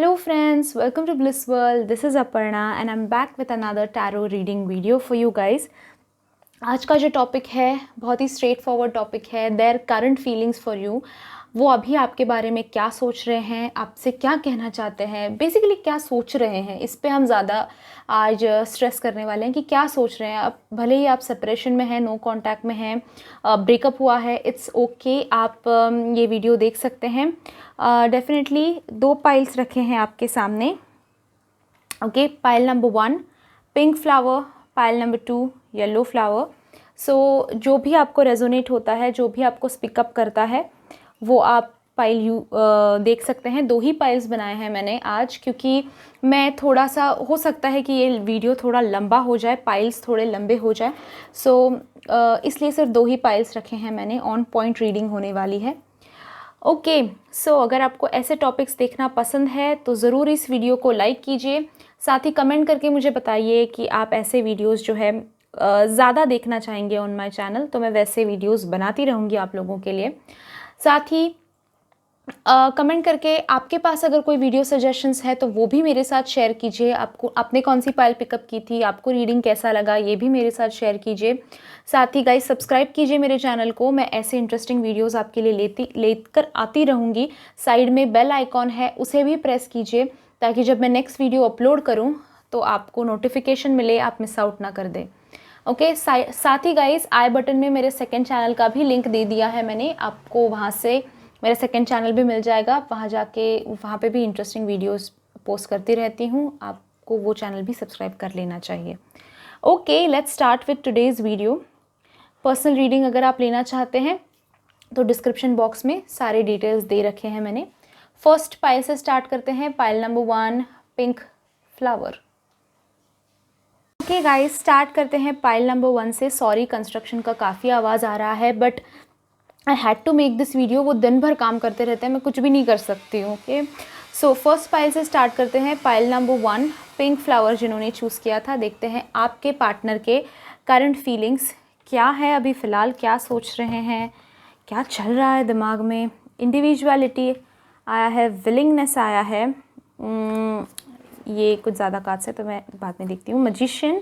Hello friends, welcome to Bliss World. This is Aparna and I'm back with another tarot reading video for you guys. आज का जो topic है बहुत ही straight forward topic है. Their current feelings for you. वो अभी आपके बारे में क्या सोच रहे हैं, आपसे क्या कहना चाहते हैं, बेसिकली क्या सोच रहे हैं, इस पे हम ज़्यादा आज स्ट्रेस करने वाले हैं कि क्या सोच रहे हैं. अब भले ही आप सेपरेशन में हैं, नो कांटेक्ट में हैं, ब्रेकअप हुआ है, इट्स ओके. आप ये वीडियो देख सकते हैं. डेफिनेटली 2 पाइल्स रखे हैं आपके सामने. Okay, pile number 1 pink flower, pile number 2 yellow flower. So जो भी आपको रेजोनेट होता है, जो भी आपको स्पिकअप करता है, वो आप पाइल देख सकते हैं. 2 ही पाइल्स बनाए हैं मैंने आज, क्योंकि मैं थोड़ा सा हो सकता है कि ये वीडियो थोड़ा लंबा हो जाए, पाइल्स थोड़े लंबे हो जाए. सो इसलिए सिर्फ 2 ही पाइल्स रखे हैं मैंने. ऑन पॉइंट रीडिंग होने वाली है. ओके, सो अगर आपको ऐसे टॉपिक्स देखना पसंद है तो ज़रूर इस वीडियो को लाइक कीजिए. साथ ही कमेंट करके मुझे बताइए कि आप ऐसे वीडियोस जो है ज़्यादा देखना चाहेंगे ऑन माय चैनल, तो मैं वैसे वीडियोस बनाती रहूँगी आप लोगों के लिए. साथ ही कमेंट करके आपके पास अगर कोई वीडियो सजेशंस है तो वो भी मेरे साथ शेयर कीजिए. आपने कौन सी पाइल पिकअप की थी, आपको रीडिंग कैसा लगा, ये भी मेरे साथ शेयर कीजिए. साथ ही गाइस सब्सक्राइब कीजिए मेरे चैनल को. मैं ऐसे इंटरेस्टिंग वीडियोस आपके लिए लेकर आती रहूँगी. साइड में बेल आइकॉन है, उसे भी प्रेस कीजिए ताकि जब मैं नेक्स्ट वीडियो अपलोड करूँ तो आपको नोटिफिकेशन मिले, आप मिस आउट ना कर दें. ओके, साथ ही गाइस आई बटन में मेरे सेकंड चैनल का भी लिंक दे दिया है मैंने. आपको वहाँ से मेरा सेकंड चैनल भी मिल जाएगा. वहाँ जाके वहाँ पे भी इंटरेस्टिंग वीडियोस पोस्ट करती रहती हूँ. आपको वो चैनल भी सब्सक्राइब कर लेना चाहिए. Okay, let's start with today's video. Personal reading अगर आप लेना चाहते हैं तो डिस्क्रिप्शन बॉक्स में सारे डिटेल्स दे रखे हैं मैंने. फर्स्ट पाइल से स्टार्ट करते हैं. Pile number 1 pink flower. Okay guys, start करते हैं पाइल नंबर 1 से. सॉरी, कंस्ट्रक्शन का काफ़ी आवाज़ आ रहा है, but I had to make this video. वो दिन भर काम करते रहते हैं, मैं कुछ भी नहीं कर सकती हूँ. ओके, सो फर्स्ट पाइल से स्टार्ट करते हैं. पाइल नंबर 1 पिंक फ्लावर जिन्होंने चूज़ किया था. देखते हैं आपके पार्टनर के करंट फीलिंग्स क्या है, अभी फ़िलहाल क्या सोच रहे हैं, क्या चल रहा है दिमाग में. इंडिविजुअलिटी आया है, विलिंगनेस आया है. ये कुछ ज़्यादा कार्ड्स है तो मैं बाद में देखती हूँ. Magician,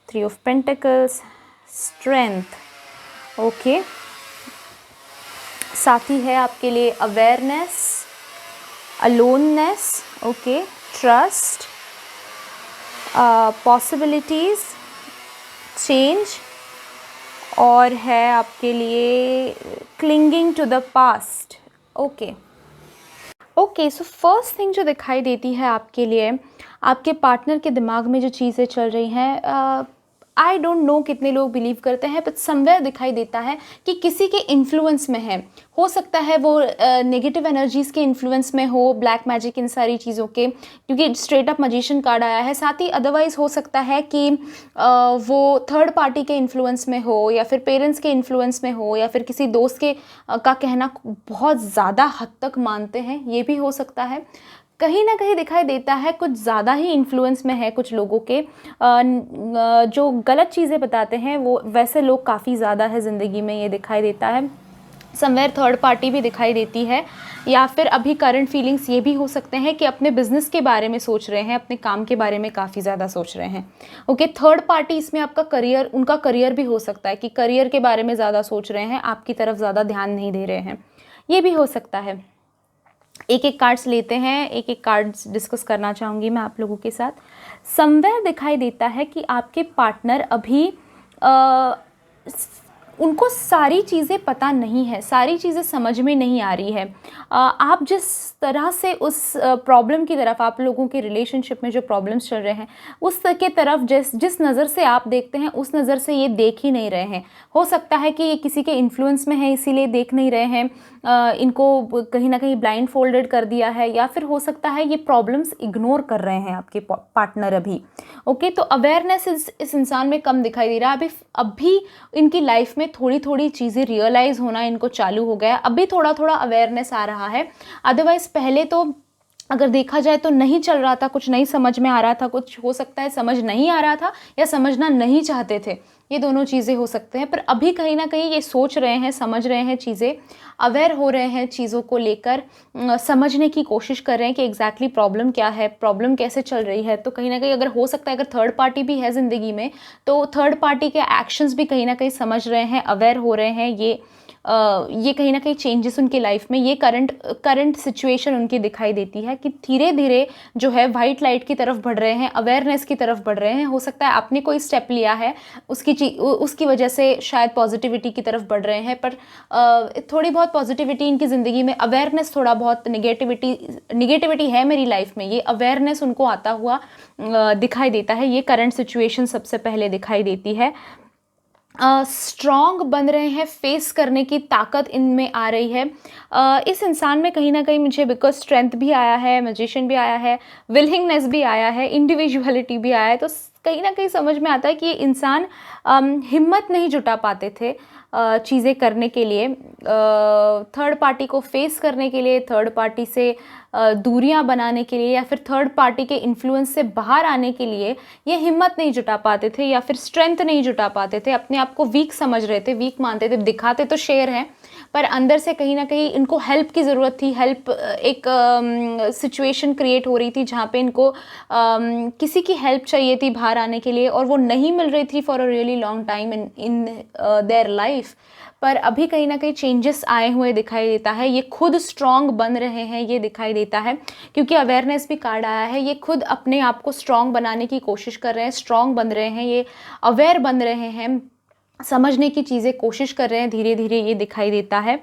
3 of pentacles, strength. Okay, साथ ही है आपके लिए awareness, aloneness. Okay, trust, possibilities, change, और है आपके लिए clinging to the past. Okay okay, so first thing जो दिखाई देती है आपके लिए, आपके पार्टनर के दिमाग में जो चीज़ें चल रही हैं, आई डोंट नो कितने लोग बिलीव करते हैं, बट समवेयर दिखाई देता है कि किसी के इन्फ्लुएंस में है. हो सकता है वो नेगेटिव एनर्जीज़ के इन्फ्लुएंस में हो, ब्लैक मैजिक, इन सारी चीज़ों के, क्योंकि स्ट्रेट अप मैजिशियन कार्ड आया है. साथ ही अदरवाइज़ हो सकता है कि वो थर्ड पार्टी के इन्फ्लुएंस में हो, या फिर पेरेंट्स के इन्फ्लुएंस में हो, या फिर किसी दोस्त के का कहना बहुत ज़्यादा हद तक मानते हैं, ये भी हो सकता है. कहीं ना कहीं दिखाई देता है कुछ ज़्यादा ही इन्फ्लुएंस में है कुछ लोगों के. जो गलत चीज़ें बताते हैं वो वैसे लोग काफ़ी ज़्यादा है ज़िंदगी में, ये दिखाई देता है. समवेयर थर्ड पार्टी भी दिखाई देती है, या फिर अभी करंट फीलिंग्स ये भी हो सकते हैं कि अपने बिजनेस के बारे में सोच रहे हैं, अपने काम के बारे में काफ़ी ज़्यादा सोच रहे हैं. ओके, थर्ड पार्टी इसमें आपका करियर, उनका करियर भी हो सकता है कि करियर के बारे में ज़्यादा सोच रहे हैं, आपकी तरफ ज़्यादा ध्यान नहीं दे रहे हैं, ये भी हो सकता है. एक एक कार्ड्स लेते हैं, एक एक कार्ड्स डिस्कस करना चाहूँगी मैं आप लोगों के साथ. समवेयर दिखाई देता है कि आपके पार्टनर अभी उनको सारी चीज़ें पता नहीं है, सारी चीज़ें समझ में नहीं आ रही है. आप जिस तरह से उस प्रॉब्लम की तरफ, आप लोगों के रिलेशनशिप में जो प्रॉब्लम्स चल रहे हैं उस के तरफ जिस नज़र से आप देखते हैं उस नज़र से ये देख ही नहीं रहे हैं. हो सकता है कि ये किसी के इन्फ्लुएंस में है इसीलिए देख नहीं रहे हैं, इनको कहीं ना कहीं ब्लाइंड फोल्डेड कर दिया है, या फिर हो सकता है ये प्रॉब्लम्स इग्नोर कर रहे हैं आपके पार्टनर अभी. ओके, तो अवेयरनेस इस इंसान में कम दिखाई दे रहा है. अभी इनकी लाइफ में थोड़ी थोड़ी चीज़ें रियलाइज़ होना इनको चालू हो गया, अभी थोड़ा थोड़ा अवेयरनेस आ रहा है. अदरवाइज़ पहले तो अगर देखा जाए तो नहीं चल रहा था, कुछ नहीं समझ में आ रहा था, कुछ हो सकता है समझ नहीं आ रहा था या समझना नहीं चाहते थे. ये दोनों चीज़ें हो सकते हैं। पर अभी कहीं ना कहीं ये सोच रहे हैं, समझ रहे हैं चीज़ें, अवेयर हो रहे हैं चीज़ों को लेकर, समझने की कोशिश कर रहे हैं कि एग्जैक्टली प्रॉब्लम क्या है, प्रॉब्लम कैसे चल रही है। तो कहीं ना कहीं अगर हो सकता है, अगर थर्ड पार्टी भी है ज़िंदगी में, तो थर्ड पार्टी के एक्शंस भी कहीं ना कहीं समझ रहे हैं, अवेयर हो रहे हैं। ये कहीं ना कहीं चेंजेस उनकी लाइफ में, ये करंट सिचुएशन उनकी दिखाई देती है कि धीरे धीरे जो है वाइट लाइट की तरफ बढ़ रहे हैं, अवेयरनेस की तरफ बढ़ रहे हैं। हो सकता है आपने कोई स्टेप लिया है, उसकी वजह से शायद पॉजिटिविटी की तरफ बढ़ रहे हैं, पर थोड़ी बहुत पॉजिटिविटी इनकी ज़िंदगी में, अवेयरनेस थोड़ा बहुत निगेटिविटी है मेरी लाइफ में, ये अवेयरनेस उनको आता हुआ दिखाई देता है। ये करंट सिचुएशन सबसे पहले दिखाई देती है। स्ट्रॉन्ग बन रहे हैं, फेस करने की ताकत इनमें आ रही है। इस इंसान में कहीं ना कहीं मुझे बिकॉज स्ट्रेंथ भी आया है, मैजिशियन भी आया है, विलिंगनेस भी आया है, इंडिविजुअलिटी भी आया है। तो कहीं ना कहीं समझ में आता है कि ये इंसान हिम्मत नहीं जुटा पाते थे चीज़ें करने के लिए, थर्ड पार्टी को फेस करने के लिए, थर्ड पार्टी से दूरियां बनाने के लिए, या फिर थर्ड पार्टी के इन्फ्लुएंस से बाहर आने के लिए ये हिम्मत नहीं जुटा पाते थे, या फिर स्ट्रेंथ नहीं जुटा पाते थे। अपने आप को वीक समझ रहे थे, वीक मानते थे, दिखाते तो शेर हैं, पर अंदर से कहीं ना कहीं इनको हेल्प की ज़रूरत थी। एक सिचुएशन क्रिएट हो रही थी जहाँ पे इनको किसी की हेल्प चाहिए थी बाहर आने के लिए, और वो नहीं मिल रही थी for a really long time in their life. पर अभी कहीं ना कहीं चेंजेस आए हुए दिखाई देता है, ये खुद स्ट्रॉन्ग बन रहे हैं ये दिखाई देता है, क्योंकि अवेयरनेस भी कार्ड आया है। ये खुद अपने आप को स्ट्रॉन्ग बनाने की कोशिश कर रहे हैं, स्ट्रॉन्ग बन रहे हैं, ये अवेयर बन रहे हैं, समझने की चीज़ें कोशिश कर रहे हैं धीरे धीरे, ये दिखाई देता है।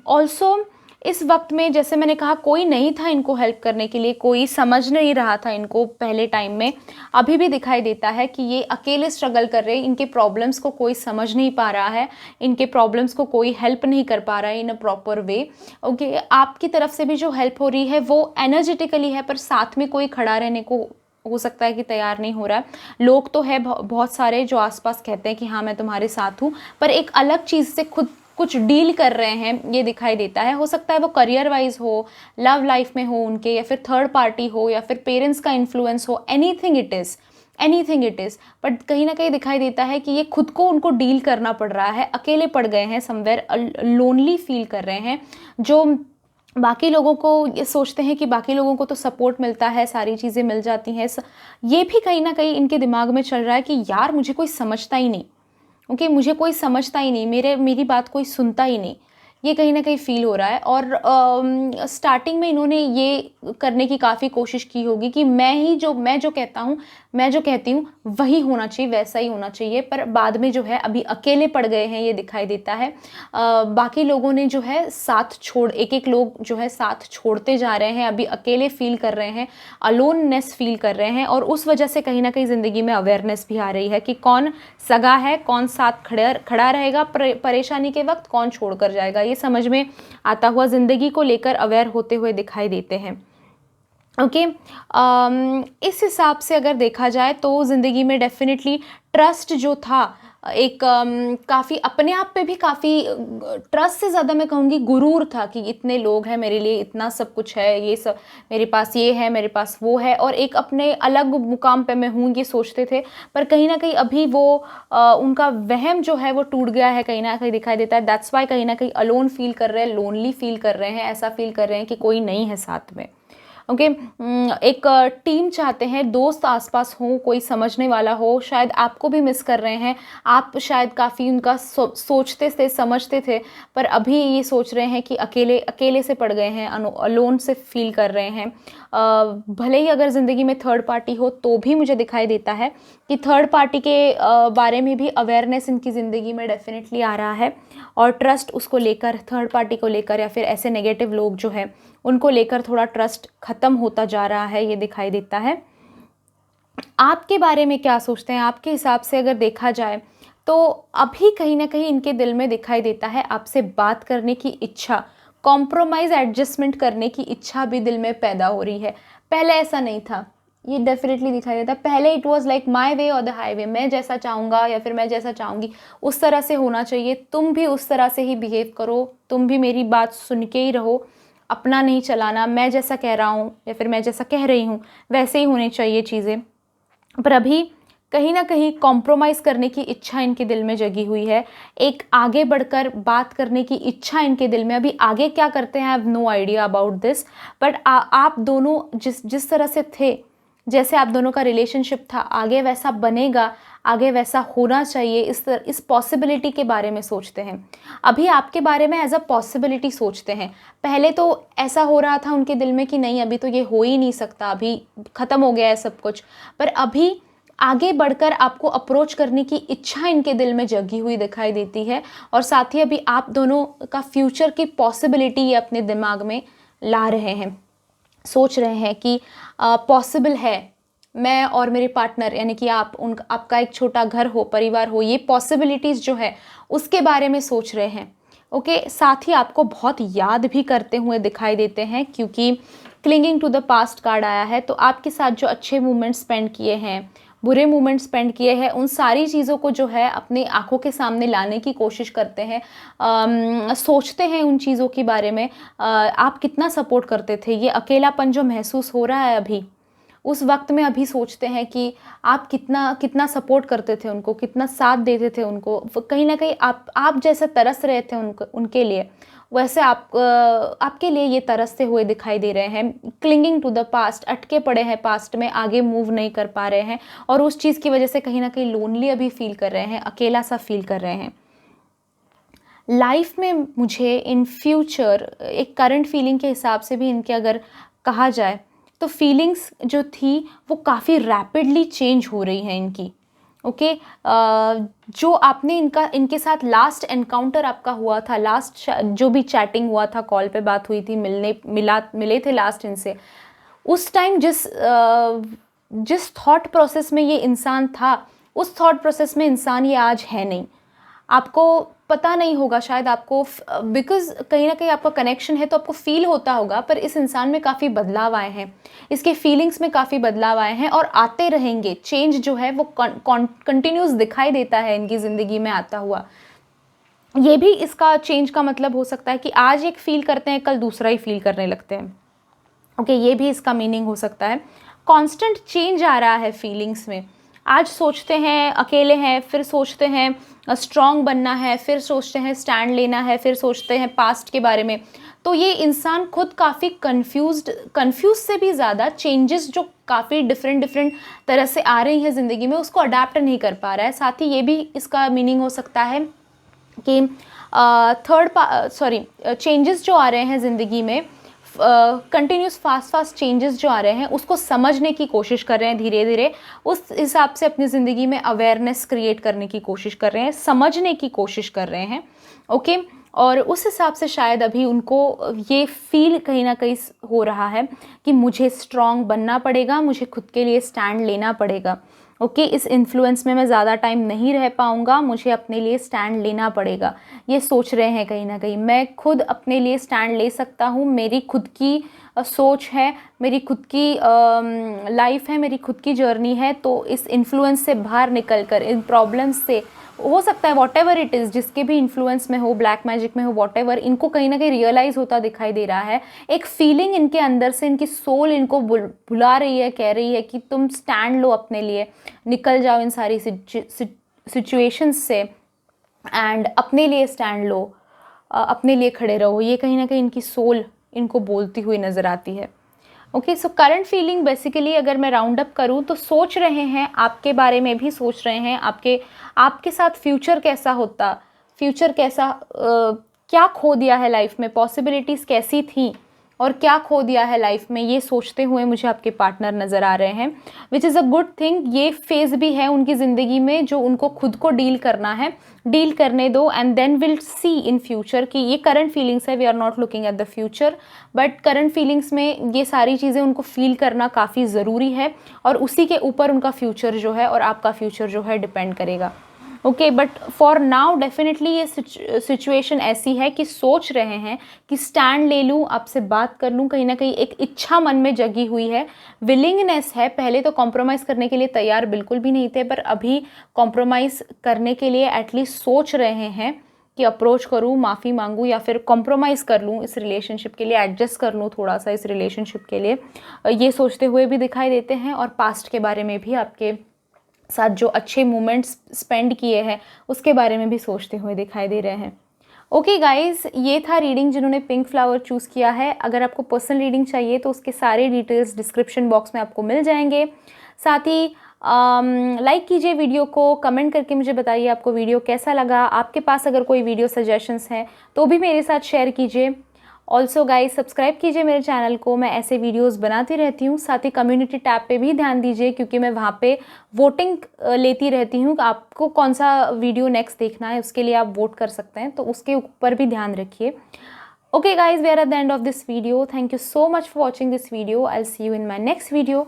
ऑल्सो इस वक्त में, जैसे मैंने कहा, कोई नहीं था इनको हेल्प करने के लिए, कोई समझ नहीं रहा था इनको पहले टाइम में। अभी भी दिखाई देता है कि ये अकेले स्ट्रगल कर रहे हैं, इनके प्रॉब्लम्स को कोई समझ नहीं पा रहा है, इनके प्रॉब्लम्स को कोई हेल्प नहीं कर पा रहा है इन अ प्रॉपर वे। ओके, आपकी तरफ से भी जो हेल्प हो रही है वो एनर्जेटिकली है, पर साथ में कोई खड़ा रहने को हो सकता है कि तैयार नहीं हो रहा है। लोग तो है बहुत सारे जो आसपास कहते हैं कि हाँ मैं तुम्हारे साथ हूँ, पर एक अलग चीज़ से खुद कुछ डील कर रहे हैं, ये दिखाई देता है। हो सकता है वो करियर वाइज हो, लव लाइफ में हो उनके, या फिर थर्ड पार्टी हो, या फिर पेरेंट्स का इन्फ्लुएंस हो, एनीथिंग इट इज़। बट कहीं ना कहीं दिखाई देता है कि ये खुद को उनको डील करना पड़ रहा है, अकेले पड़ गए हैं, समवेयर लोनली फील कर रहे हैं। जो बाकी लोगों को ये सोचते हैं कि बाकी लोगों को तो सपोर्ट मिलता है, सारी चीज़ें मिल जाती हैं, ये भी कहीं ना कहीं इनके दिमाग में चल रहा है कि यार मुझे कोई समझता ही नहीं, ओके, मुझे कोई समझता ही नहीं, मेरी बात कोई सुनता ही नहीं, ये कहीं ना कहीं फील हो रहा है। और स्टार्टिंग में इन्होंने ये करने की काफ़ी कोशिश की होगी कि मैं जो कहता हूँ, मैं जो कहती हूँ वही होना चाहिए, वैसा ही होना चाहिए, पर बाद में जो है अभी अकेले पड़ गए हैं, ये दिखाई देता है। बाकी लोगों ने जो है एक लोग जो है साथ छोड़ते जा रहे हैं, अभी अकेले फील कर रहे हैं, अलोननेस फील कर रहे हैं, और उस वजह से कहीं ना कहीं ज़िंदगी में अवेयरनेस भी आ रही है कि कौन सगा है, कौन साथ खड़ा रहेगा परेशानी के वक्त, कौन छोड़ कर जाएगा, ये समझ में आता हुआ ज़िंदगी को लेकर अवेयर होते हुए दिखाई देते हैं। ओके, इस हिसाब से अगर देखा जाए तो ज़िंदगी में डेफिनेटली ट्रस्ट जो था, एक काफ़ी अपने आप पे भी काफ़ी, ट्रस्ट से ज़्यादा मैं कहूँगी गुरूर था कि इतने लोग हैं मेरे लिए, इतना सब कुछ है, ये सब मेरे पास ये है, मेरे पास वो है, और एक अपने अलग मुकाम पे मैं हूँ, ये सोचते थे। पर कहीं ना कहीं अभी वो उनका वहम जो है वो टूट गया है, कहीं ना कहीं दिखाई देता है। दैट्स वाई कहीं ना कहीं अलोन फील कर रहे हैं, लोनली फील कर रहे हैं, ऐसा फील कर रहे हैं कि कोई नहीं है साथ में। ओके, एक टीम चाहते हैं, दोस्त आसपास हो, कोई समझने वाला हो, शायद आपको भी मिस कर रहे हैं, आप शायद काफ़ी उनका सोचते थे, समझते थे, पर अभी ये सोच रहे हैं कि अकेले से पड़ गए हैं, अलोन से फील कर रहे हैं। भले ही अगर ज़िंदगी में थर्ड पार्टी हो तो भी मुझे दिखाई देता है कि थर्ड पार्टी के बारे में भी अवेयरनेस इनकी ज़िंदगी में डेफिनेटली आ रहा है, और ट्रस्ट उसको लेकर, थर्ड पार्टी को लेकर, या फिर ऐसे नेगेटिव लोग जो है उनको लेकर थोड़ा ट्रस्ट ख़त्म होता जा रहा है, ये दिखाई देता है। आपके बारे में क्या सोचते हैं? आपके हिसाब से अगर देखा जाए तो अभी कहीं ना कहीं इनके दिल में दिखाई देता है आपसे बात करने की इच्छा, कॉम्प्रोमाइज़ एडजस्टमेंट करने की इच्छा भी दिल में पैदा हो रही है। पहले ऐसा नहीं था, ये डेफिनेटली दिखाई देता है। पहले it was like my way और द हाईवे, मैं जैसा चाहूँगा या फिर मैं जैसा चाहूँगी उस तरह से होना चाहिए, तुम भी उस तरह से ही बिहेव करो, तुम भी मेरी बात सुन के ही रहो, अपना नहीं चलाना, मैं जैसा कह रहा हूँ या फिर मैं जैसा कह रही हूँ वैसे ही होनी चाहिए चीज़ें। पर अभी कहीं ना कहीं कॉम्प्रोमाइज़ करने की इच्छा इनके दिल में जगी हुई है, एक आगे बढ़कर बात करने की इच्छा इनके दिल में। अभी आगे क्या करते हैं, I have no idea about this, but आप दोनों जिस जिस तरह से थे, जैसे आप दोनों का रिलेशनशिप था, आगे वैसा बनेगा, आगे वैसा होना चाहिए, इस पॉसिबिलिटी के बारे में सोचते हैं। अभी आपके बारे में एज अ पॉसिबिलिटी सोचते हैं। पहले तो ऐसा हो रहा था उनके दिल में कि नहीं, अभी तो ये हो ही नहीं सकता, अभी ख़त्म हो गया है सब कुछ, पर अभी आगे बढ़कर आपको अप्रोच करने की इच्छा इनके दिल में जगी हुई दिखाई देती है। और साथ ही अभी आप दोनों का फ्यूचर की पॉसिबिलिटी ये अपने दिमाग में ला रहे हैं, सोच रहे हैं कि पॉसिबल है मैं और मेरे पार्टनर, यानी कि आपका एक छोटा घर हो, परिवार हो, ये पॉसिबिलिटीज़ जो है उसके बारे में सोच रहे हैं। ओके, साथ ही आपको बहुत याद भी करते हुए दिखाई देते हैं, क्योंकि clinging to the past card आया है। तो आपके साथ जो अच्छे मोमेंट्स स्पेंड किए हैं, बुरे मोमेंट्स स्पेंड किए हैं, उन सारी चीज़ों को जो है अपनी आंखों के सामने लाने की कोशिश करते हैं, सोचते हैं उन चीज़ों के बारे में। आप कितना सपोर्ट करते थे, ये अकेलापन जो महसूस हो रहा है अभी, उस वक्त में अभी सोचते हैं कि आप कितना कितना सपोर्ट करते थे उनको, कितना साथ देते थे उनको। कहीं ना कहीं आप जैसे तरस रहे थे उनके लिए, वैसे आपके लिए ये तरसते हुए दिखाई दे रहे हैं। क्लिंगिंग टू द पास्ट, अटके पड़े हैं पास्ट में, आगे मूव नहीं कर पा रहे हैं, और उस चीज़ की वजह से कहीं ना कहीं लोनली अभी फील कर रहे हैं, अकेला सा फील कर रहे हैं। लाइफ में मुझे इन फ्यूचर एक करंट फीलिंग के हिसाब से भी इनके अगर कहा जाए तो फीलिंग्स जो थी वो काफ़ी रैपिडली चेंज हो रही हैं इनकी। ओके, जो आपने इनके साथ लास्ट एनकाउंटर आपका हुआ था, लास्ट जो भी चैटिंग हुआ था, कॉल पे बात हुई थी, मिले थे लास्ट इनसे, उस टाइम जिस थॉट प्रोसेस में ये इंसान था, उस थॉट प्रोसेस में इंसान ये आज है नहीं। आपको पता नहीं होगा शायद, आपको बिकॉज कहीं ना कहीं आपका कनेक्शन है तो आपको फील होता होगा, पर इस इंसान में काफ़ी बदलाव आए हैं, इसके फीलिंग्स में काफ़ी बदलाव आए हैं और आते रहेंगे। चेंज जो है वो कंटिन्यूस दिखाई देता है इनकी ज़िंदगी में आता हुआ। ये भी इसका चेंज का मतलब हो सकता है कि आज एक फील करते हैं, कल दूसरा ही फील करने लगते हैं। ओके, ये भी इसका मीनिंग हो सकता है। कांस्टेंट चेंज आ रहा है फीलिंग्स में। आज सोचते हैं अकेले हैं, फिर सोचते हैं स्ट्रॉन्ग बनना है, फिर सोचते हैं स्टैंड लेना है, फिर सोचते हैं पास्ट के बारे में। तो ये इंसान खुद काफ़ी कंफ्यूज से भी ज़्यादा, चेंजेस जो काफ़ी डिफरेंट तरह से आ रही है ज़िंदगी में, उसको अडेप्ट नहीं कर पा रहा है। साथ ही ये भी इसका मीनिंग हो सकता है कि चेंजेस जो आ रहे हैं ज़िंदगी में, कंटिन्यूस फास्ट चेंजेस जो आ रहे हैं, उसको समझने की कोशिश कर रहे हैं धीरे धीरे, उस हिसाब से अपनी ज़िंदगी में अवेयरनेस क्रिएट करने की कोशिश कर रहे हैं, समझने की कोशिश कर रहे हैं। ओके, और उस हिसाब से शायद अभी उनको ये फील कहीं ना कहीं हो रहा है कि मुझे स्ट्रॉन्ग बनना पड़ेगा, मुझे खुद के लिए स्टैंड लेना पड़ेगा। ओके, इस इन्फ्लुएंस में मैं ज़्यादा टाइम नहीं रह पाऊँगा, मुझे अपने लिए स्टैंड लेना पड़ेगा। ये सोच रहे हैं कहीं ना कहीं, मैं खुद अपने लिए स्टैंड ले सकता हूँ, मेरी खुद की सोच है, मेरी खुद की लाइफ है, मेरी खुद की जर्नी है। तो इस इन्फ्लुएंस से बाहर निकल कर, इन प्रॉब्लम्स से, हो सकता है वॉट एवर इट इज़, जिसके भी इन्फ्लुएंस में हो, ब्लैक मैजिक में हो, वॉट एवर, इनको कहीं ना कहीं रियलाइज़ होता दिखाई दे रहा है। एक फीलिंग इनके अंदर से, इनकी सोल इनको बुला रही है, कह रही है कि तुम स्टैंड लो अपने लिए, निकल जाओ इन सारी सिचुएशंस से एंड अपने लिए स्टैंड लो, अपने लिए खड़े रहो। ये कहीं ना कहीं इनकी सोल इनको बोलती हुई नज़र आती है। Okay, so current feeling basically अगर मैं राउंड अप करूँ तो सोच रहे हैं, आपके बारे में भी सोच रहे हैं, आपके साथ फ्यूचर कैसा होता, फ्यूचर कैसा, क्या खो दिया है लाइफ में, पॉसिबिलिटीज़ कैसी थी और क्या खो दिया है लाइफ में, ये सोचते हुए मुझे आपके पार्टनर नज़र आ रहे हैं, which is a good thing. ये फेज़ भी है उनकी ज़िंदगी में जो उनको खुद को डील करना है, डील करने दो, and then will see in future कि ये करंट फीलिंग्स है, we are not looking at the future, but current feelings में ये सारी चीज़ें उनको फील करना काफ़ी ज़रूरी है, और उसी के ऊपर उनका फ्यूचर जो है और आपका फ्यूचर जो है डिपेंड करेगा। Okay, but for now definitely ये सिचुएशन ऐसी है कि सोच रहे हैं कि स्टैंड ले लूँ, आपसे बात कर लूँ, कहीं ना कहीं एक इच्छा मन में जगी हुई है, विलिंगनेस है। पहले तो कॉम्प्रोमाइज़ करने के लिए तैयार बिल्कुल भी नहीं थे, पर अभी कॉम्प्रोमाइज़ करने के लिए एटलीस्ट सोच रहे हैं कि अप्रोच करूँ, माफ़ी मांगूँ, या फिर कॉम्प्रोमाइज़ कर लूँ इस रिलेशनशिप के लिए, एडजस्ट कर लूँ थोड़ा सा इस रिलेशनशिप के लिए, ये सोचते हुए भी दिखाई देते हैं। और पास्ट के बारे में भी आपके साथ जो अच्छे मोमेंट्स स्पेंड किए हैं उसके बारे में भी सोचते हुए दिखाई दे रहे हैं। ओके गाइज, ये था रीडिंग जिन्होंने पिंक फ्लावर चूज़ किया है। अगर आपको पर्सनल रीडिंग चाहिए तो उसके सारे डिटेल्स डिस्क्रिप्शन बॉक्स में आपको मिल जाएंगे। साथ ही लाइक कीजिए वीडियो को, कमेंट करके मुझे बताइए आपको वीडियो कैसा लगा। आपके पास अगर कोई वीडियो सजेशंस हैं तो भी मेरे साथ शेयर कीजिए। ऑल्सो गाइज, सब्सक्राइब कीजिए मेरे चैनल को, मैं ऐसे वीडियोस बनाती रहती हूँ। साथ ही कम्युनिटी टैब पे भी ध्यान दीजिए क्योंकि मैं वहाँ पे वोटिंग लेती रहती हूँ। आपको कौन सा वीडियो नेक्स्ट देखना है उसके लिए आप वोट कर सकते हैं, तो उसके ऊपर भी ध्यान रखिए। Okay guys, we are at the end of this video. Thank you so much for watching this video. I will see you in my next video.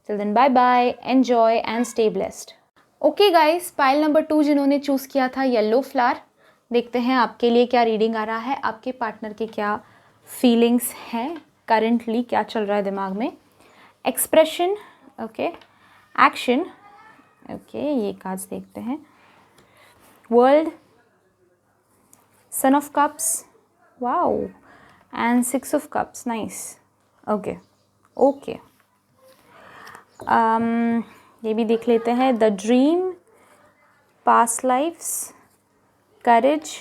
Till then, bye bye, enjoy and stay blessed. Okay guys, pile number 2 जिन्होंने choose किया था yellow flower, देखते हैं आपके लिए क्या reading आ रहा है, आपके पार्टनर के क्या फीलिंग्स हैं, करंटली क्या चल रहा है दिमाग में। एक्सप्रेशन, ओके, एक्शन, ओके, ये कार्ड्स देखते हैं। World, son of cups, wow, and 6 of cups, nice. Okay okay, ये भी देख लेते हैं। The dream, past lifes, courage,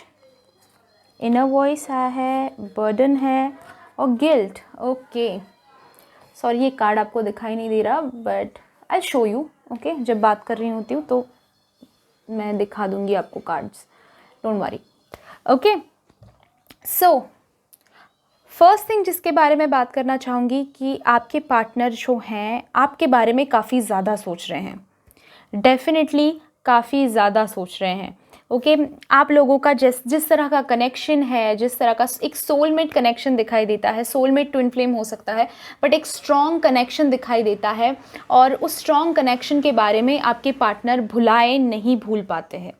inner voice आया है, बर्डन है और गिल्ट। ओके, सॉरी ये कार्ड आपको दिखाई नहीं दे रहा but I show you. Okay, जब बात कर रही होती हूँ तो मैं दिखा दूँगी आपको cards, don't worry. Okay, so first thing जिसके बारे में बात करना चाहूँगी कि आपके पार्टनर जो हैं आपके बारे में काफ़ी ज़्यादा सोच रहे हैं, डेफिनेटली काफ़ी ज़्यादा सोच रहे हैं। ओके, आप लोगों का जिस तरह का कनेक्शन है, जिस तरह का एक सोलमेट कनेक्शन दिखाई देता है, सोलमेट ट्विन फ्लेम हो सकता है बट एक स्ट्रॉन्ग कनेक्शन दिखाई देता है, और उस स्ट्रॉन्ग कनेक्शन के बारे में आपके पार्टनर नहीं भूल पाते हैं।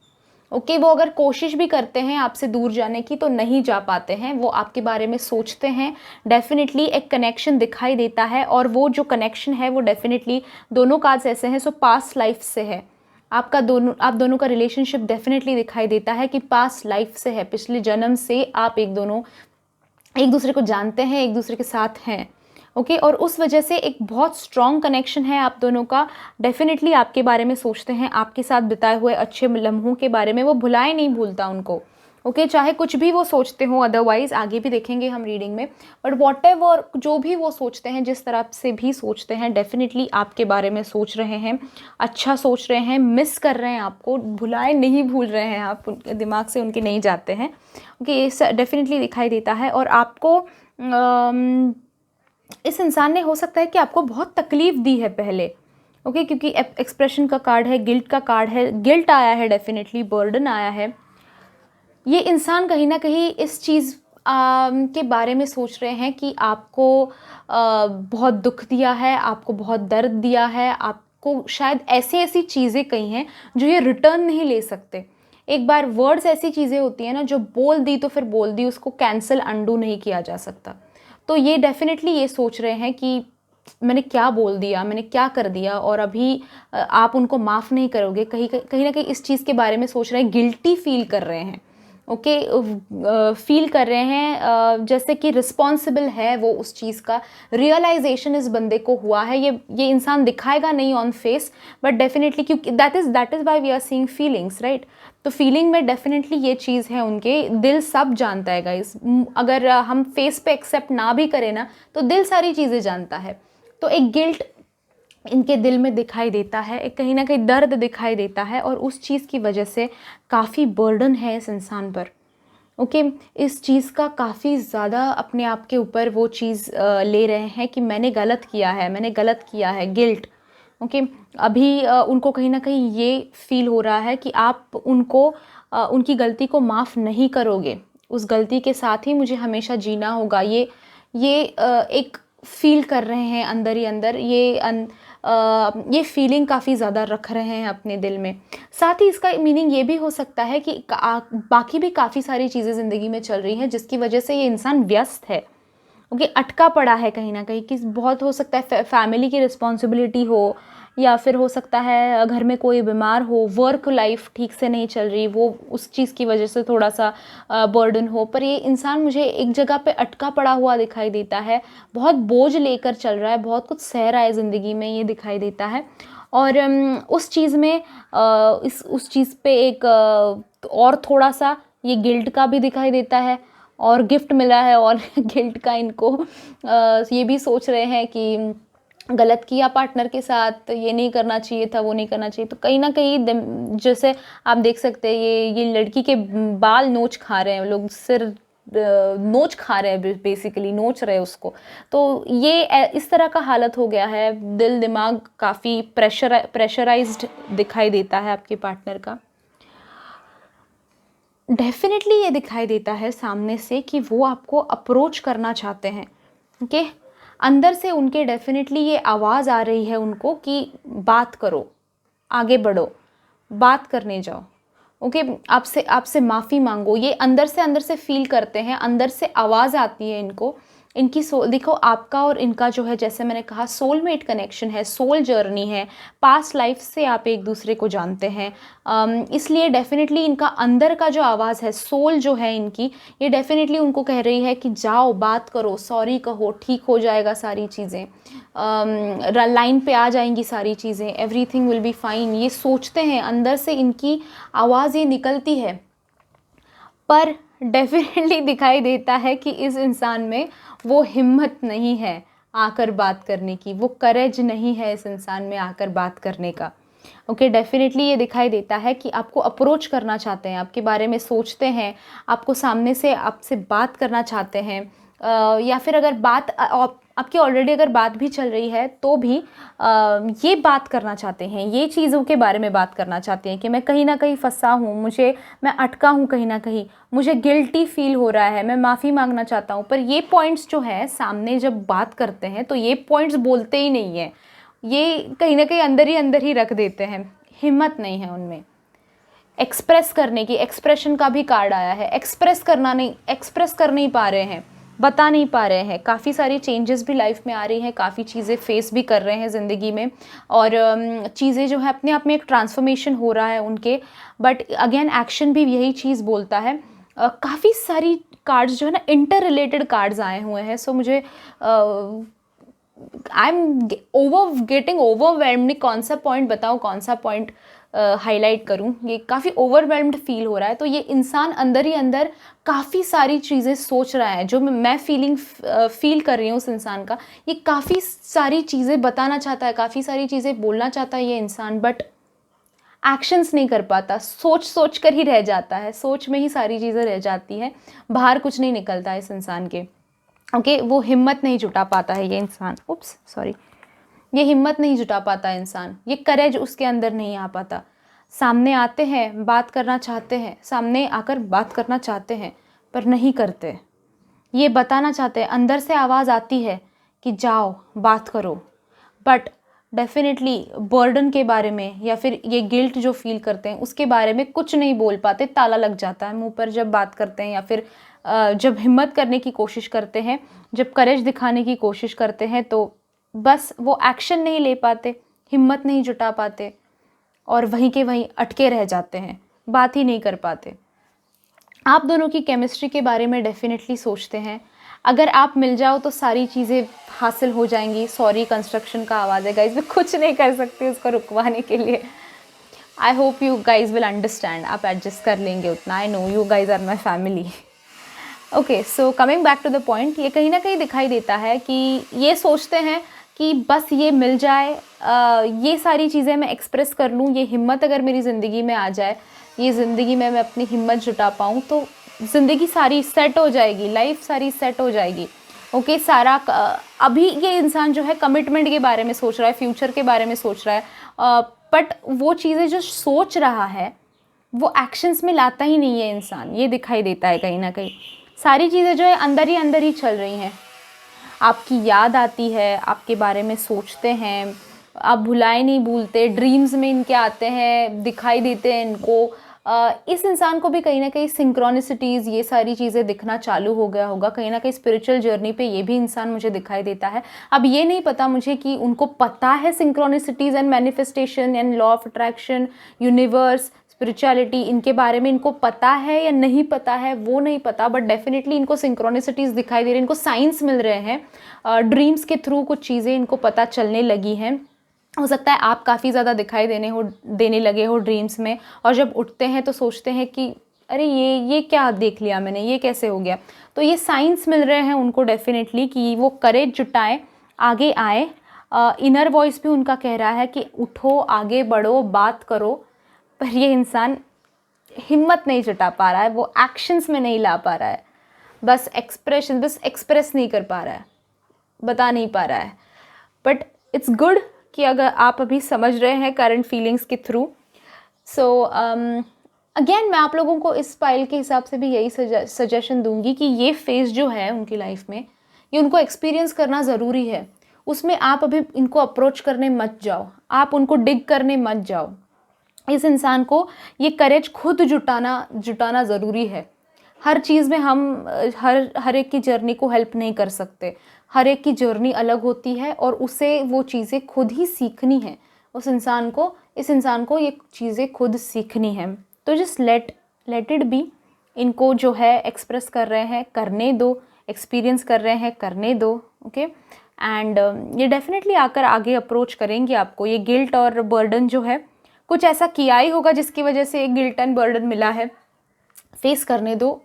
ओके, वो अगर कोशिश भी करते हैं आपसे दूर जाने की तो नहीं जा पाते हैं, वो आपके बारे में सोचते हैं। डेफिनेटली एक कनेक्शन दिखाई देता है, और वो जो कनेक्शन है वो डेफिनेटली, दोनों कार्ड्स ऐसे हैं सो पास्ट लाइफ से है। आप दोनों का रिलेशनशिप डेफिनेटली दिखाई देता है कि पास्ट लाइफ से है, पिछले जन्म से आप एक दूसरे को जानते हैं, एक दूसरे के साथ हैं। ओके, और उस वजह से एक बहुत स्ट्रॉन्ग कनेक्शन है आप दोनों का। डेफिनेटली आपके बारे में सोचते हैं, आपके साथ बिताए हुए अच्छे लम्हों के बारे में वो भुलाए नहीं भूलता उनको। ओके, चाहे कुछ भी वो सोचते हो, अदरवाइज आगे भी देखेंगे हम रीडिंग में, बट वॉट एवर जो भी वो सोचते हैं, जिस तरह से भी सोचते हैं, डेफिनेटली आपके बारे में सोच रहे हैं, अच्छा सोच रहे हैं, मिस कर रहे हैं आपको, भूल रहे हैं आप, दिमाग से उनके नहीं जाते हैं। ओके, ये डेफिनेटली दिखाई देता है। और आपको इस इंसान ने हो सकता है कि आपको बहुत तकलीफ़ दी है पहले। ओके, क्योंकि एक्सप्रेशन का कार्ड है, गिल्ट का कार्ड है, गिल्ट आया है, डेफिनेटली बर्डन आया है। ये इंसान कहीं ना कहीं इस चीज़ के बारे में सोच रहे हैं कि आपको बहुत दुख दिया है, आपको बहुत दर्द दिया है, आपको शायद ऐसी चीज़ें कही हैं जो ये रिटर्न नहीं ले सकते। एक बार वर्ड्स ऐसी चीज़ें होती हैं ना, जो बोल दी तो फिर बोल दी, उसको कैंसिल अंडू नहीं किया जा सकता। तो ये डेफिनेटली ये सोच रहे हैं कि मैंने क्या बोल दिया, मैंने क्या कर दिया, और अभी आप उनको माफ़ नहीं करोगे। कहीं ना कहीं इस चीज़ के बारे में सोच रहे हैं, गिल्टी फील कर रहे हैं। ओके, फील कर रहे हैं जैसे कि रिस्पॉन्सिबल है वो उस चीज़ का। रियलाइजेशन इस बंदे को हुआ है, ये इंसान दिखाएगा नहीं ऑन फेस, बट डेफिनेटली, क्योंकि that is why we are seeing feelings, right. तो फीलिंग में डेफिनेटली ये चीज़ है, उनके दिल सब जानता है गाइस। अगर हम फेस पे एक्सेप्ट ना भी करें ना, तो दिल सारी चीज़ें जानता है। तो एक गिल्ट इनके दिल में दिखाई देता है, एक कहीं ना कहीं दर्द दिखाई देता है, और उस चीज़ की वजह से काफ़ी बर्डन है इस इंसान पर। ओके, इस चीज़ का काफ़ी ज़्यादा अपने आप के ऊपर वो चीज़ ले रहे हैं कि मैंने गलत किया है, गिल्ट। ओके, अभी उनको कहीं ना कहीं ये फील हो रहा है कि आप उनकी गलती को माफ़ नहीं करोगे, उस गलती के साथ ही मुझे हमेशा जीना होगा। ये एक फील कर रहे हैं अंदर ही अंदर, ये फीलिंग काफ़ी ज़्यादा रख रहे हैं अपने दिल में। साथ ही इसका मीनिंग ये भी हो सकता है कि बाकी भी काफ़ी सारी चीज़ें ज़िंदगी में चल रही हैं जिसकी वजह से ये इंसान व्यस्त है। ओके, अटका पड़ा है कहीं ना कहीं, कि बहुत हो सकता है फैमिली की रिस्पॉन्सिबिलिटी हो, या फिर हो सकता है घर में कोई बीमार हो, वर्क लाइफ ठीक से नहीं चल रही, वो उस चीज़ की वजह से थोड़ा सा बर्डन हो। पर ये इंसान मुझे एक जगह पे अटका पड़ा हुआ दिखाई देता है, बहुत बोझ लेकर चल रहा है, बहुत कुछ सह रहा है ज़िंदगी में, ये दिखाई देता है। और उस चीज़ में उस चीज़ पे एक और थोड़ा सा ये गिल्ट का भी दिखाई देता है, और गिफ्ट मिला है और गिल्ट का इनको ये भी सोच रहे हैं कि गलत किया पार्टनर के साथ, ये नहीं करना चाहिए था, वो नहीं करना चाहिए। तो कहीं ना कहीं जैसे आप देख सकते हैं ये लड़की के बाल नोच खा रहे हैं लोग, सिर नोच खा रहे हैं, बेसिकली नोच रहे हैं उसको। तो ये इस तरह का हालत हो गया है, दिल दिमाग काफ़ी प्रेशराइज्ड दिखाई देता है आपके पार्टनर का। डेफिनेटली ये दिखाई देता है सामने से कि वो आपको अप्रोच करना चाहते हैं। ओके, अंदर से उनके डेफिनेटली ये आवाज़ आ रही है उनको कि बात करो, आगे बढ़ो, बात करने जाओ। ओके, आपसे माफ़ी मांगो। ये अंदर से फील करते हैं, अंदर से आवाज़ आती है इनको। इनकी देखो, आपका और इनका जो है, जैसे मैंने कहा, सोलमेट कनेक्शन है, सोल जर्नी है, पास्ट लाइफ से आप एक दूसरे को जानते हैं। इसलिए डेफिनेटली इनका अंदर का जो आवाज़ है, सोल जो है इनकी, ये डेफिनेटली उनको कह रही है कि जाओ, बात करो, सॉरी कहो, ठीक हो जाएगा सारी चीज़ें, लाइन पे आ जाएंगी सारी चीज़ें, एवरीथिंग विल बी फाइन। ये सोचते हैं, अंदर से इनकी आवाज़ ये निकलती है। पर डेफिनेटली दिखाई देता है कि इस इंसान में वो हिम्मत नहीं है आकर बात करने की, वो करेज नहीं है इस इंसान में आकर बात करने का। ओके, डेफिनेटली ये दिखाई देता है कि आपको अप्रोच करना चाहते हैं, आपके बारे में सोचते हैं, आपको सामने से आपसे बात करना चाहते हैं, या फिर अगर बात आपकी ऑलरेडी अगर बात भी चल रही है तो भी ये बात करना चाहते हैं, ये चीज़ों के बारे में बात करना चाहते हैं कि मैं कहीं ना कहीं फंसा हूँ, मैं अटका हूँ कहीं ना कहीं, मुझे गिल्टी फील हो रहा है, मैं माफ़ी मांगना चाहता हूँ। पर ये पॉइंट्स जो है सामने जब बात करते हैं तो ये पॉइंट्स बोलते ही नहीं है, ये कहीं ना कहीं अंदर ही रख देते हैं, हिम्मत नहीं है उनमें एक्सप्रेस करने की। एक्सप्रेशन का भी कार्ड आया है, एक्सप्रेस कर नहीं पा रहे हैं, बता नहीं पा रहे हैं। काफ़ी सारी चेंजेस भी लाइफ में आ रही हैं, काफ़ी चीज़ें फेस भी कर रहे हैं ज़िंदगी में, और चीज़ें जो है अपने आप में एक ट्रांसफॉर्मेशन हो रहा है उनके। बट अगेन एक्शन भी यही चीज़ बोलता है। काफ़ी सारी कार्ड्स जो है ना, इंटर रिलेटेड कार्ड्स आए हुए हैं। सो मुझे आई एम गेटिंग ओवरवेल्म्ड, कौन सा पॉइंट बताऊँ, कौन सा पॉइंट हाईलाइट करूँ, ये काफ़ी ओवरवेल्म्ड फील हो रहा है। तो ये इंसान अंदर ही अंदर काफ़ी सारी चीज़ें सोच रहा है, जो मैं फील कर रही हूँ उस इंसान का। ये काफ़ी सारी चीज़ें बताना चाहता है, काफ़ी सारी चीज़ें बोलना चाहता है ये इंसान, बट एक्शंस नहीं कर पाता, सोच कर ही रह जाता है, सोच में ही सारी चीज़ें रह जाती हैं, बाहर कुछ नहीं निकलता है इस इंसान के। ओके, वो हिम्मत नहीं जुटा पाता है ये इंसान, ये हिम्मत नहीं जुटा पाता इंसान, ये करेज उसके अंदर नहीं आ पाता। सामने आते हैं, बात करना चाहते हैं, सामने आकर बात करना चाहते हैं, पर नहीं करते। ये बताना चाहते हैं, अंदर से आवाज़ आती है कि जाओ बात करो, बट डेफिनेटली बर्डन के बारे में या फिर ये गिल्ट जो फील करते हैं उसके बारे में कुछ नहीं बोल पाते, ताला लग जाता है मुंह पर जब बात करते हैं, या फिर जब हिम्मत करने की कोशिश करते हैं, जब करेज दिखाने की कोशिश करते हैं, तो बस वो एक्शन नहीं ले पाते, हिम्मत नहीं जुटा पाते, और वहीं के वहीं अटके रह जाते हैं, बात ही नहीं कर पाते। आप दोनों की केमिस्ट्री के बारे में डेफिनेटली सोचते हैं, अगर आप मिल जाओ तो सारी चीज़ें हासिल हो जाएंगी। सॉरी, कंस्ट्रक्शन का आवाज़ है गाइज, मैं कुछ नहीं कर सकती उसको रुकवाने के लिए। I hope you guys will understand, आप एडजस्ट कर लेंगे उतना, I know you guys are my family. Okay, so coming back to the point, ये कहीं ना कहीं दिखाई देता है कि ये सोचते हैं कि बस ये मिल जाए, ये सारी चीज़ें मैं एक्सप्रेस कर लूँ, ये हिम्मत अगर मेरी ज़िंदगी में आ जाए, ये ज़िंदगी में मैं अपनी हिम्मत जुटा पाऊँ, तो ज़िंदगी सारी सेट हो जाएगी, लाइफ सारी सेट हो जाएगी। ओके, सारा अभी ये इंसान जो है कमिटमेंट के बारे में सोच रहा है, फ्यूचर के बारे में सोच रहा है, बट वो चीज़ें जो सोच रहा है वो एक्शंस में लाता ही नहीं है इंसान, ये दिखाई देता है कहीं ना कहीं। सारी चीज़ें जो है अंदर ही चल रही हैं, आपकी याद आती है, आपके बारे में सोचते हैं, आप भुलाए नहीं भूलते, ड्रीम्स में इनके आते हैं, दिखाई देते हैं इनको। इस इंसान को भी कहीं ना कहीं सिंक्रोनिसिटीज़, ये सारी चीज़ें दिखना चालू हो गया होगा, कहीं ना कहीं स्पिरिचुअल जर्नी पे ये भी इंसान मुझे दिखाई देता है। अब ये नहीं पता मुझे कि उनको पता है synchronicities and manifestation and law of attraction, universe, spirituality, इनके बारे में इनको पता है या नहीं पता है, वो नहीं पता, बट डेफिनेटली इनको सिंक्रोनिसिटीज़ दिखाई दे रही हैं, इनको साइंस मिल रहे हैं, ड्रीम्स के थ्रू कुछ चीज़ें इनको पता चलने लगी हैं। हो सकता है आप काफ़ी ज़्यादा दिखाई देने लगे हो ड्रीम्स में, और जब उठते हैं तो सोचते हैं कि अरे ये क्या देख लिया मैंने, ये कैसे हो गया। तो ये साइंस मिल रहे हैं उनको डेफिनेटली कि वो करेज जुटाएं, आगे आए। इनर वॉइस भी उनका कह रहा है कि उठो, आगे बढ़ो, बात करो, पर ये इंसान हिम्मत नहीं जुटा पा रहा है, वो एक्शंस में नहीं ला पा रहा है, बस एक्सप्रेस नहीं कर पा रहा है, बता नहीं पा रहा है। बट इट्स गुड कि अगर आप अभी समझ रहे हैं करंट फीलिंग्स के थ्रू। सो अगेन मैं आप लोगों को इस फाइल के हिसाब से भी यही सजेशन दूंगी कि ये फेज़ जो है उनकी लाइफ में, ये उनको एक्सपीरियंस करना ज़रूरी है। उसमें आप अभी इनको अप्रोच करने मत जाओ, आप उनको डिग करने मत जाओ। इस इंसान को ये करेज खुद जुटाना ज़रूरी है। हर चीज़ में हम हर एक की जर्नी को हेल्प नहीं कर सकते। हर एक की जर्नी अलग होती है और उसे वो चीज़ें खुद ही सीखनी है। इस इंसान को ये चीज़ें खुद सीखनी है। तो जस्ट लेट इट बी। इनको जो है एक्सप्रेस कर रहे हैं, करने दो, एक्सपीरियंस कर रहे हैं, करने दो, ओके। एंड ये डेफिनेटली आकर आगे अप्रोच करेंगे आपको। ये गिल्ट और बर्डन जो है, कुछ ऐसा किया ही होगा जिसकी वजह से एक गिल्ट एंड बर्डन मिला है। फेस करने दो,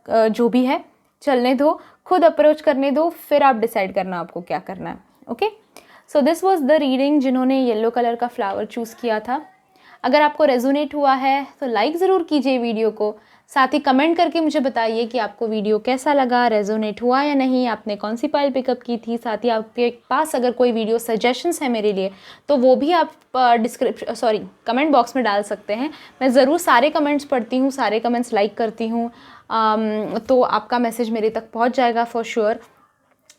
जो भी है चलने दो, खुद अप्रोच करने दो, फिर आप डिसाइड करना आपको क्या करना है, okay. So this was the reading जिन्होंने येलो कलर का फ्लावर चूज़ किया था। अगर आपको रेजोनेट हुआ है तो लाइक ज़रूर कीजिए वीडियो को, साथ ही कमेंट करके मुझे बताइए कि आपको वीडियो कैसा लगा, रेजोनेट हुआ या नहीं, आपने कौन सी फाइल पिकअप की थी। साथ ही आपके पास अगर कोई वीडियो सजेशंस है मेरे लिए तो वो भी आप कमेंट बॉक्स में डाल सकते हैं। मैं ज़रूर सारे कमेंट्स पढ़ती हूँ, सारे कमेंट्स लाइक करती हूँ, तो आपका मैसेज मेरे तक पहुँच जाएगा फॉर श्योर।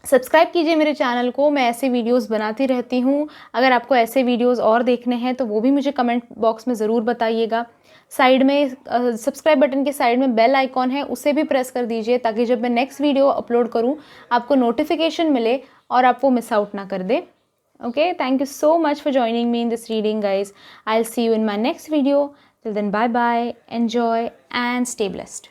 सब्सक्राइब कीजिए मेरे चैनल को, मैं ऐसे वीडियोस बनाती रहती हूँ। अगर आपको ऐसे वीडियोस और देखने हैं तो वो भी मुझे कमेंट बॉक्स में ज़रूर बताइएगा। साइड में सब्सक्राइब बटन के साइड में बेल आइकॉन है, उसे भी प्रेस कर दीजिए ताकि जब मैं नेक्स्ट वीडियो अपलोड करूँ आपको नोटिफिकेशन मिले और आप वो मिस आउट ना कर दे, okay. Thank you so much for joining me in this reading guys. I will see you in my next video. Till then bye bye, enjoy and stay blessed.